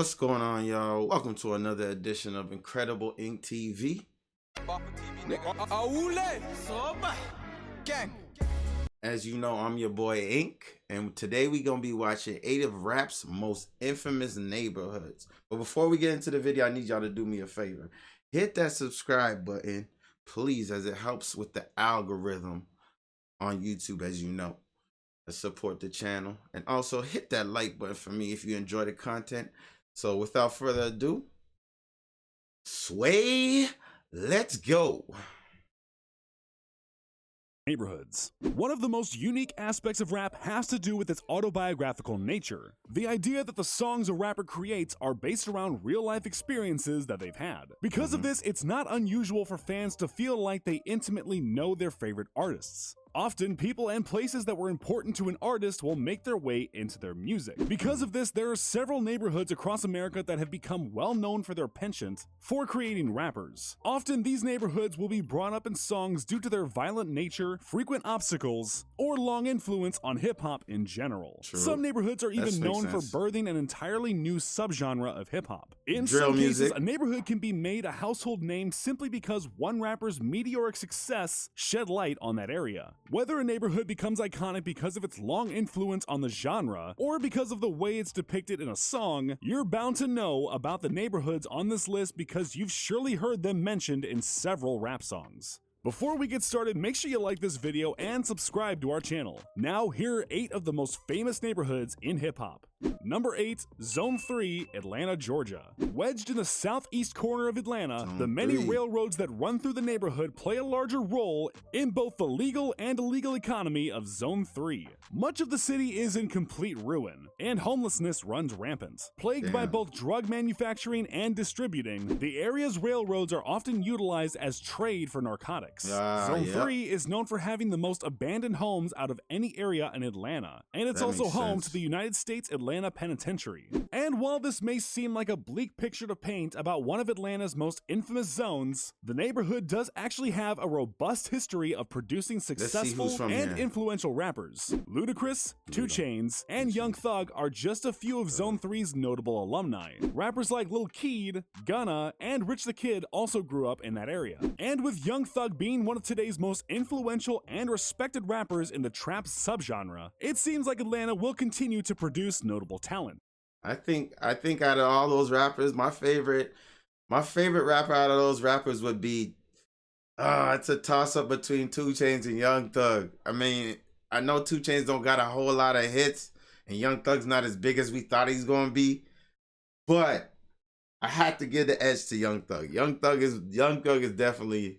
What's going on, y'all? Welcome to another edition of Incredible Ink TV. As you know, I'm your boy Ink, and today we're going to be watching 8 of rap's most infamous neighborhoods. But before we get into the video, I need y'all to do me a favor. Hit that subscribe button, please, as it helps with the algorithm on YouTube, as you know. Support the channel, and also hit that like button for me if you enjoy the content. So without further ado, sway, let's go. Neighborhoods. One of the most unique aspects of rap has to do with its autobiographical nature. The idea that the songs a rapper creates are based around real-life experiences that they've had. Because of this, it's not unusual for fans to feel like they intimately know their favorite artists. Often, people and places that were important to an artist will make their way into their music. Because of this, there are several neighborhoods across America that have become well known for their penchant for creating rappers. Often, these neighborhoods will be brought up in songs due to their violent nature, frequent obstacles, or long influence on hip-hop in general. True. Some neighborhoods are even known for birthing an entirely new subgenre of hip-hop. In some cases, a neighborhood can be made a household name simply because one rapper's meteoric success shed light on that area. Whether a neighborhood becomes iconic because of its long influence on the genre, or because of the way it's depicted in a song, you're bound to know about the neighborhoods on this list because you've surely heard them mentioned in several rap songs. Before we get started, make sure you like this video and subscribe to our channel. Now, here are 8 of the most famous neighborhoods in hip-hop. Number 8, Zone 3, Atlanta, Georgia. Wedged in the southeast corner of Atlanta, the many railroads that run through the neighborhood play a larger role in both the legal and illegal economy of Zone 3. Much of the city is in complete ruin, and homelessness runs rampant. Plagued by both drug manufacturing and distributing, the area's railroads are often utilized as trade for narcotics. Zone 3 is known for having the most abandoned homes out of any area in Atlanta, and it's also home to the United States Atlanta Penitentiary. And while this may seem like a bleak picture to paint about one of Atlanta's most infamous zones, the neighborhood does actually have a robust history of producing successful and influential rappers. Ludacris, 2 Chainz, and Young Thug are just a few of Zone 3's notable alumni. Rappers like Lil Keed, Gunna, and Rich the Kid also grew up in that area. And with Young Thug being one of today's most influential and respected rappers in the trap subgenre, it seems like Atlanta will continue to produce notable talent. I think out of all those rappers, my favorite rapper out of those rappers would be it's a toss-up between 2 Chainz and Young Thug. I mean, I know 2 Chainz don't got a whole lot of hits, and Young Thug's not as big as we thought he's gonna be, but I had to give the edge to Young Thug. Young Thug is definitely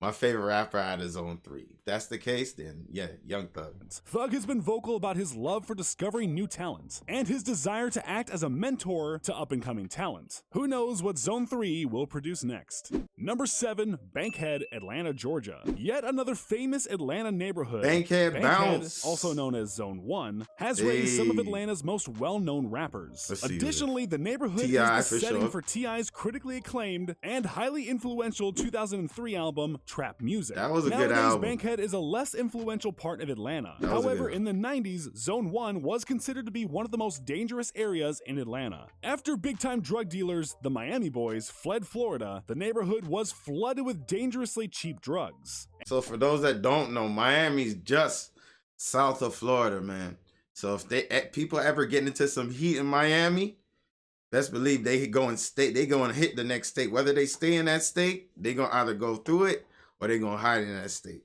my favorite rapper out of Zone 3. If that's the case, then yeah, Young Thug. Thug has been vocal about his love for discovering new talent, and his desire to act as a mentor to up-and-coming talent. Who knows what Zone 3 will produce next? Number 7, Bankhead, Atlanta, Georgia. Yet another famous Atlanta neighborhood, Bankhead Bounce, also known as Zone 1, has raised some of Atlanta's most well-known rappers. Additionally, the neighborhood is the setting for T.I.'s critically acclaimed and highly influential 2003 album, Trap Music. That was a good album. Bankhead is a less influential part of Atlanta. However, in the 90s, Zone 1 was considered to be one of the most dangerous areas in Atlanta. After big-time drug dealers, the Miami Boys, fled Florida, the neighborhood was flooded with dangerously cheap drugs. So for those that don't know, Miami's just south of Florida, man. So if people ever get into some heat in Miami, best believe they go and hit the next state. Whether they stay in that state, they gonna either go through it or they gonna hide in that state.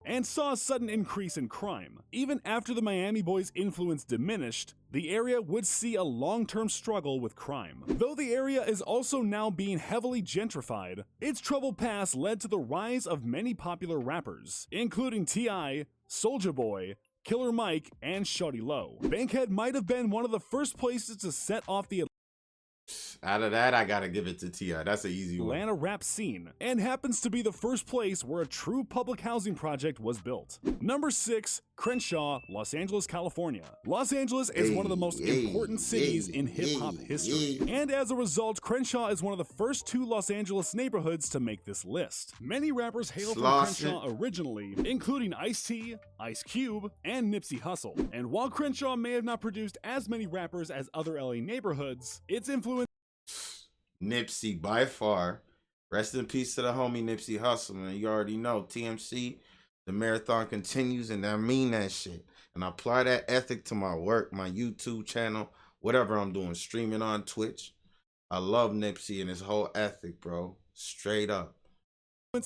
And saw a sudden increase in crime. Even after the Miami Boys' influence diminished, the area would see a long-term struggle with crime. Though the area is also now being heavily gentrified, its troubled past led to the rise of many popular rappers, including T.I., Soulja Boy, Killer Mike, and Shawty Lo. Bankhead might have been one of the first places to set off the Out of that, I gotta give it to T.I. That's an easy one. Atlanta rap scene, and happens to be the first place where a true public housing project was built. Number 6, Crenshaw, Los Angeles, California. Los Angeles is one of the most important cities in hip-hop history, and as a result, Crenshaw is one of the first 2 Los Angeles neighborhoods to make this list. Many rappers hail from Crenshaw originally, including Ice-T, Ice Cube, and Nipsey Hussle. And while Crenshaw may have not produced as many rappers as other LA neighborhoods, its influence Nipsey by far. Rest in peace to the homie Nipsey Hussle, man. You already know. TMC, the marathon continues, and I mean that shit. And I apply that ethic to my work, my YouTube channel, whatever I'm doing, streaming on Twitch. I love Nipsey and his whole ethic, bro. Straight up.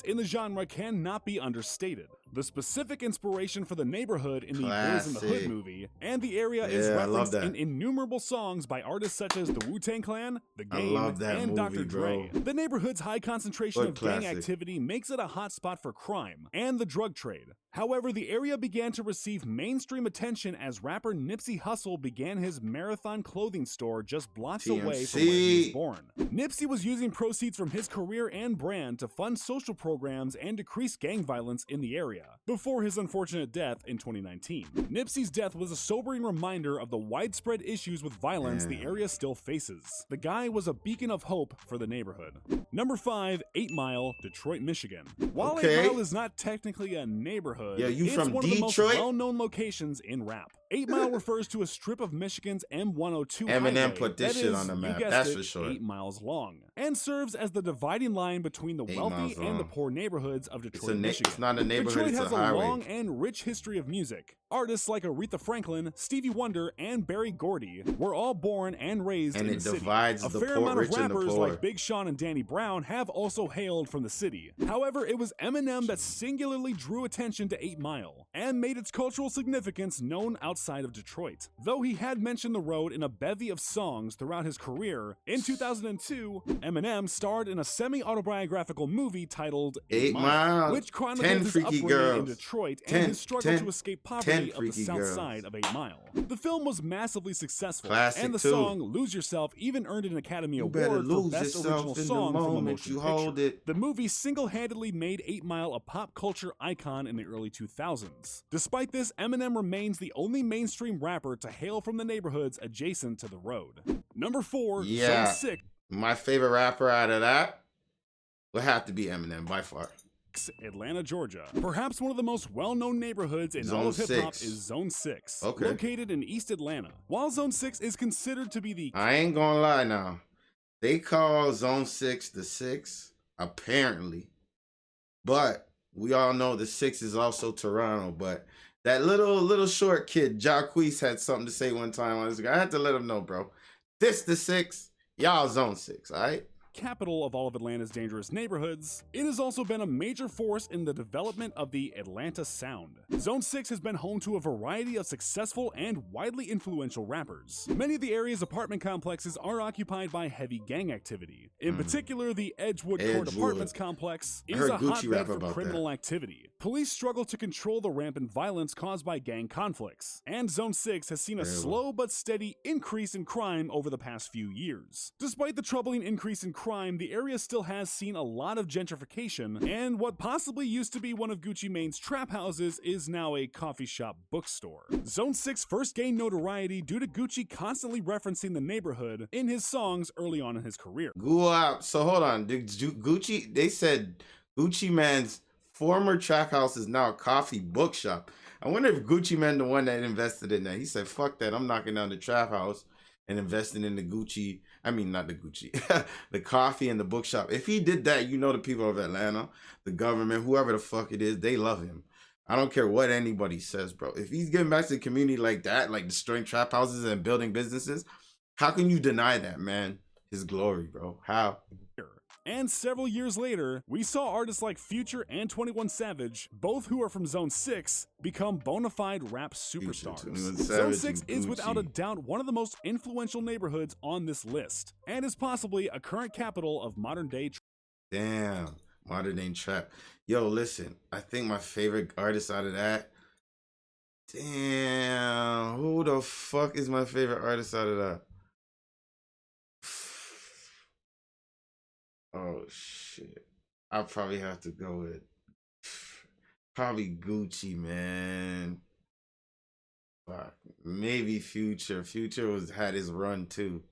In the genre cannot be understated. The specific inspiration for the neighborhood in the Boys in the Hood movie, and the area is referenced in innumerable songs by artists such as the Wu-Tang Clan, The Game, and Dr. Dre. The neighborhood's high concentration of gang activity makes it a hotspot for crime and the drug trade. However, the area began to receive mainstream attention as rapper Nipsey Hussle began his Marathon clothing store just blocks away from where he was born. Nipsey was using proceeds from his career and brand to fund social programs and decrease gang violence in the area, before his unfortunate death in 2019. Nipsey's death was a sobering reminder of the widespread issues with violence the area still faces. The guy was a beacon of hope for the neighborhood. Number 5, 8 Mile, Detroit, Michigan. While 8 Mile is not technically a neighborhood, it's one of the most well-known locations in rap. 8 Mile refers to a strip of Michigan's M102 Eminem highway put this shit on the map, that's for sure. 8 miles long, and serves as the dividing line between the wealthy and the poor neighborhoods of Detroit, Michigan. It's not a neighborhood, Detroit it's a has highway. a long and rich history of music. Artists like Aretha Franklin, Stevie Wonder, and Berry Gordy were all born and raised in the city. A fair amount of rappers like Big Sean and Danny Brown have also hailed from the city. However, it was Eminem that singularly drew attention to 8 Mile and made its cultural significance known outside of Detroit. Though he had mentioned the road in a bevy of songs throughout his career, in 2002, Eminem starred in a semi-autobiographical movie titled 8 Mile, which chronicled his upbringing in Detroit and his struggle to escape poverty of the south side of 8 Mile. The film was massively successful, and the song Lose Yourself even earned an Academy Award for Best Original Song from a Motion Picture. The movie single-handedly made 8 Mile a pop culture icon in the early 2000s. Despite this, Eminem remains the only mainstream rapper to hail from the neighborhoods adjacent to the road. Number 4, Zone 6. My favorite rapper out of that would have to be Eminem by far. Atlanta, Georgia. Perhaps one of the most well-known neighborhoods in all of hip-hop is Zone 6, located in East Atlanta. While Zone 6 is considered to be the... I ain't gonna lie now. They call Zone 6 the 6, apparently. But we all know the 6 is also Toronto, but that little short kid, Jacquees, had something to say one time on this guy. I had to let him know, bro. This the 6, y'all Zone 6, all right? Capital of all of Atlanta's dangerous neighborhoods, it has also been a major force in the development of the Atlanta sound. Zone 6 has been home to a variety of successful and widely influential rappers. Many of the area's apartment complexes are occupied by heavy gang activity. In particular, the Edgewood Court Apartments complex is a hotbed for criminal activity. Police struggle to control the rampant violence caused by gang conflicts, and Zone 6 has seen a slow but steady increase in crime over the past few years. Despite the troubling increase in crime, the area still has seen a lot of gentrification, and what possibly used to be one of Gucci Mane's trap houses is now a coffee shop bookstore. Zone 6 first gained notoriety due to Gucci constantly referencing the neighborhood in his songs early on in his career. So hold on, Gucci, they said Gucci Mane's former trap house is now a coffee bookshop. I wonder if Gucci Mane the one that invested in that. He said, fuck that, I'm knocking down the trap house and investing in the Gucci, I mean, not the Gucci, the coffee and the bookshop. If he did that, you know the people of Atlanta, the government, whoever the fuck it is, they love him. I don't care what anybody says, bro. If he's giving back to the community like that, like destroying trap houses and building businesses, how can you deny that, man? His glory, bro. How? And several years later, we saw artists like Future and 21 Savage, both who are from Zone 6, become bona fide rap superstars. Zone 6 is without a doubt one of the most influential neighborhoods on this list, and is possibly a current capital of modern day. Damn, modern day trap. Yo, listen, I think my favorite artist out of that, damn, who the fuck is my favorite artist out of that? Oh shit. I'll probably have to go with probably Gucci, man. Fuck. Maybe Future. Future was had his run too.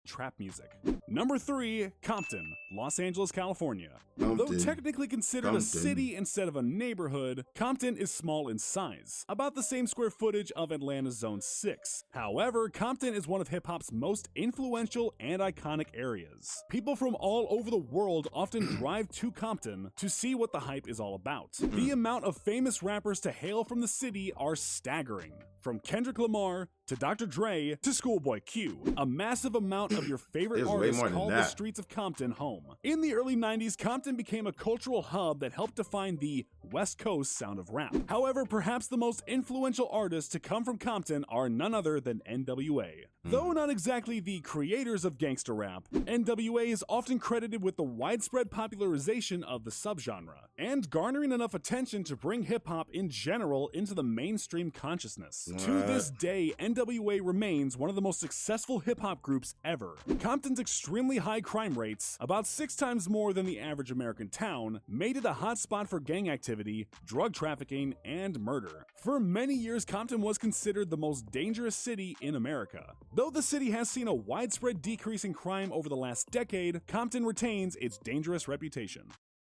Trap music. Number 3, Compton, Los Angeles, California. Compton. Though technically considered a city instead of a neighborhood, Compton is small in size, about the same square footage of Atlanta's Zone 6. However, Compton is one of hip-hop's most influential and iconic areas. People from all over the world often drive to Compton to see what the hype is all about. The amount of famous rappers to hail from the city are staggering. From Kendrick Lamar to Dr. Dre to Schoolboy Q, a massive amount of your favorite artists called the streets of Compton home. In the early 90s, Compton became a cultural hub that helped define the West Coast sound of rap. However, perhaps the most influential artists to come from Compton are none other than NWA. Though not exactly the creators of gangster rap, NWA is often credited with the widespread popularization of the subgenre, and garnering enough attention to bring hip-hop in general into the mainstream consciousness. To this day, NWA remains one of the most successful hip-hop groups ever. Compton's extremely high crime rates, about 6 times more than the average American town, made it a hotspot for gang activity, drug trafficking, and murder. For many years, Compton was considered the most dangerous city in America. Though the city has seen a widespread decrease in crime over the last decade, Compton retains its dangerous reputation.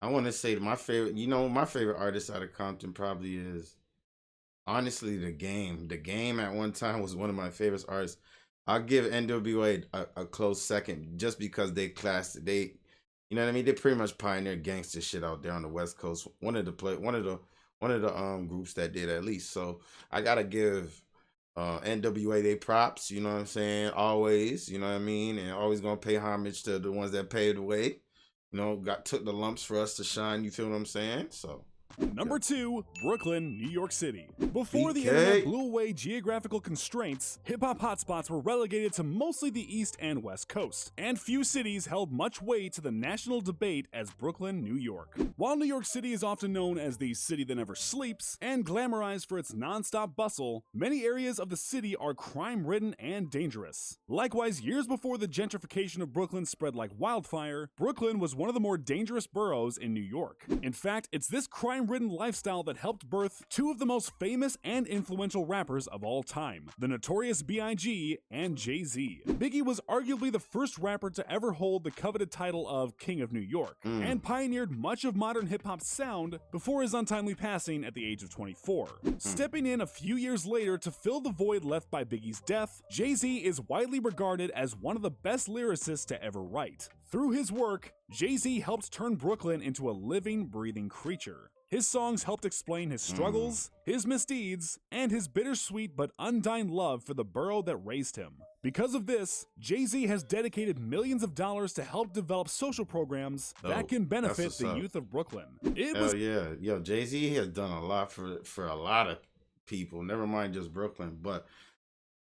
I want to say my favorite, my favorite artist out of Compton probably is honestly The Game. The Game at one time was one of my favorite artists. I'll give NWA a close second just because they classed they, you know what I mean. They pretty much pioneered gangster shit out there on the West Coast. One of the groups that did at least. So I gotta give NWA they props. You know what I'm saying? Always, you know what I mean, and always gonna pay homage to the ones that paved the way. Took the lumps for us to shine. You feel what I'm saying? So. Number 2, Brooklyn, New York City. Before the internet blew away geographical constraints, hip-hop hotspots were relegated to mostly the East and West Coast, and few cities held much weight to the national debate as Brooklyn, New York. While New York City is often known as the city that never sleeps, and glamorized for its non-stop bustle, many areas of the city are crime-ridden and dangerous. Likewise, years before the gentrification of Brooklyn spread like wildfire, Brooklyn was one of the more dangerous boroughs in New York. In fact, it's this crime-ridden lifestyle that helped birth 2 of the most famous and influential rappers of all time, the Notorious B.I.G. and Jay-Z. Biggie was arguably the first rapper to ever hold the coveted title of King of New York, and pioneered much of modern hip-hop sound before his untimely passing at the age of 24. Stepping in a few years later to fill the void left by Biggie's death, Jay-Z is widely regarded as one of the best lyricists to ever write. Through his work, Jay-Z helped turn Brooklyn into a living, breathing creature. His songs helped explain his struggles, his misdeeds, and his bittersweet but undying love for the borough that raised him. Because of this, Jay-Z has dedicated millions of dollars to help develop social programs that can benefit the youth of Brooklyn. Yeah. Yo, Jay-Z has done a lot for a lot of people, never mind just Brooklyn. But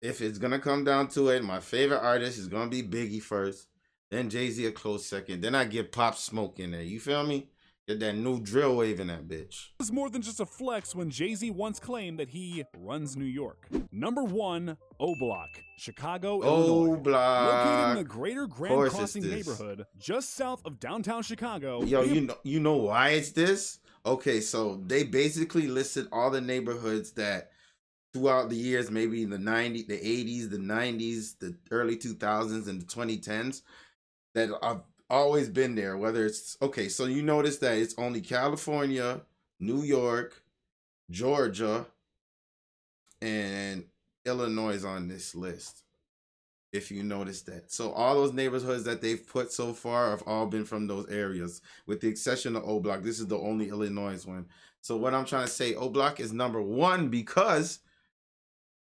if it's going to come down to it, my favorite artist is going to be Biggie first, then Jay-Z a close second, then I get Pop Smoke in there. You feel me? Get that new drill wave in that bitch. It was more than just a flex when Jay-Z once claimed that he runs New York. Number 1, O-Block, Chicago, Illinois. Located in the greater Grand Crossing neighborhood, just south of downtown Chicago. Yo, you know why it's this? Okay, so they basically listed all the neighborhoods that throughout the years, maybe in the 90s, the 80s, the 90s, the early 2000s, and the 2010s, that I've always been there. Whether it's okay, so you notice that it's only California, New York, Georgia, and Illinois on this list. If you notice that, so all those neighborhoods that they've put so far have all been from those areas, with the exception of O Block. This is the only Illinois one. So what I'm trying to say, O Block is number 1 because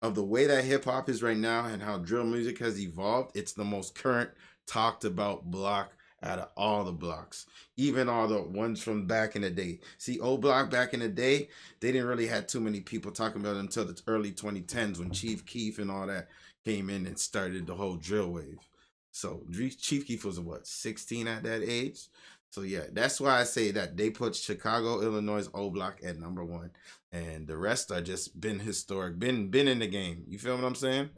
of the way that hip hop is right now and how drill music has evolved. It's the most current, talked about block out of all the blocks, even all the ones from back in the day. See, O Block back in the day, they didn't really have too many people talking about it until the early 2010s when Chief Keef and all that came in and started the whole drill wave. So Chief Keef was what, 16 at that age? So yeah, that's why I say that they put Chicago, Illinois, O Block at number 1, and the rest are just been historic, been in the game. You feel what I'm saying?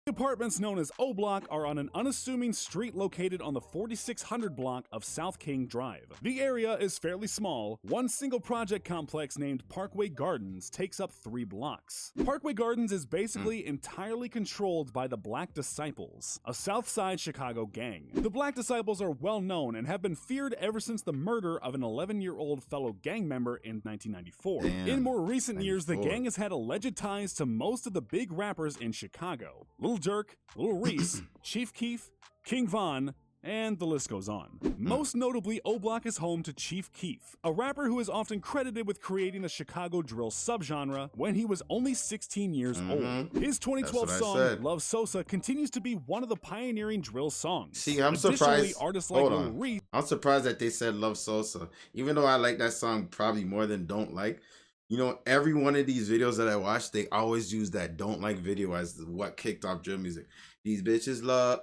Apartments known as O Block are on an unassuming street located on the 4600 block of South King Drive. The area is fairly small. One single project complex named Parkway Gardens takes up 3 blocks. Parkway Gardens is basically entirely controlled by the Black Disciples, a South Side Chicago gang. The Black Disciples are well known and have been feared ever since the murder of an 11-year-old fellow gang member in 1994. In more recent years, the gang has had alleged ties to most of the big rappers in Chicago. Lil Durk, Lil Reese, Chief Keef, King Von, and the list goes on. Most notably, O Block is home to Chief Keef, a rapper who is often credited with creating the Chicago drill subgenre when he was only 16 years old. His 2012 song, Love Sosa, continues to be one of the pioneering drill songs. See, I'm surprised. Artists like Lil Reese, I'm surprised that they said Love Sosa, even though I like that song probably more than Don't Like. You know, every one of these videos that I watch, they always use that Don't Like video as what kicked off drill music. These bitches love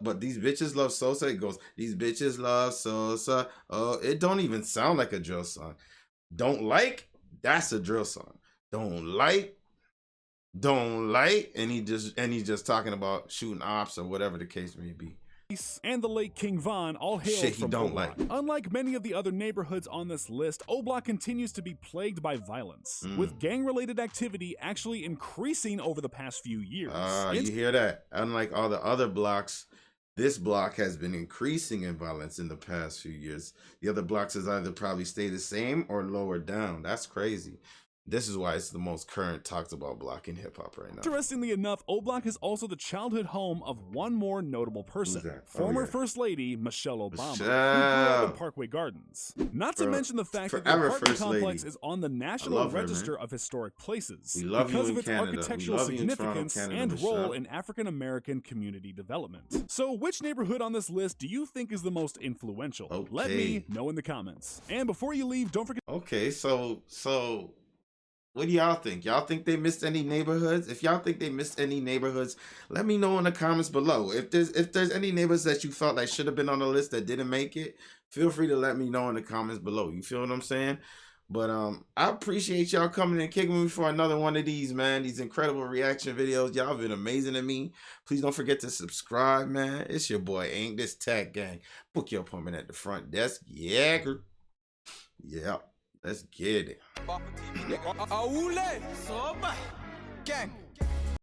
Sosa. It goes, these bitches love Sosa. Oh, it don't even sound like a drill song. Don't Like, that's a drill song. Don't like, and he's just talking about shooting ops or whatever the case may be. And the late King Von all hail from O Block. Unlike many of the other neighborhoods on this list, O Block continues to be plagued by violence, with gang-related activity actually increasing over the past few years. You hear that? Unlike all the other blocks, this block has been increasing in violence in the past few years. The other blocks has either probably stayed the same or lowered down. That's crazy. This is why it's the most current talked about block in hip-hop right now. Interestingly enough, O Block is also the childhood home of one more notable person, former First Lady Michelle Obama, who grew up in Parkway Gardens. Not to mention the fact that the apartment complex is on the National Register of Historic Places because of its architectural significance and role in African-American community development. So which neighborhood on this list do you think is the most influential? Let me know in the comments. And before you leave, don't forget... Okay, so what do y'all think? Y'all think they missed any neighborhoods? If y'all think they missed any neighborhoods, let me know in the comments below. If there's any neighborhoods that you felt like should have been on the list that didn't make it, feel free to let me know in the comments below. You feel what I'm saying? But I appreciate y'all coming and kicking with me for another one of these, man. These incredible reaction videos. Y'all been amazing to me. Please don't forget to subscribe, man. It's your boy, Ain't This Tech Gang. Book your appointment at the front desk. Yeah. Let's get it. Gang.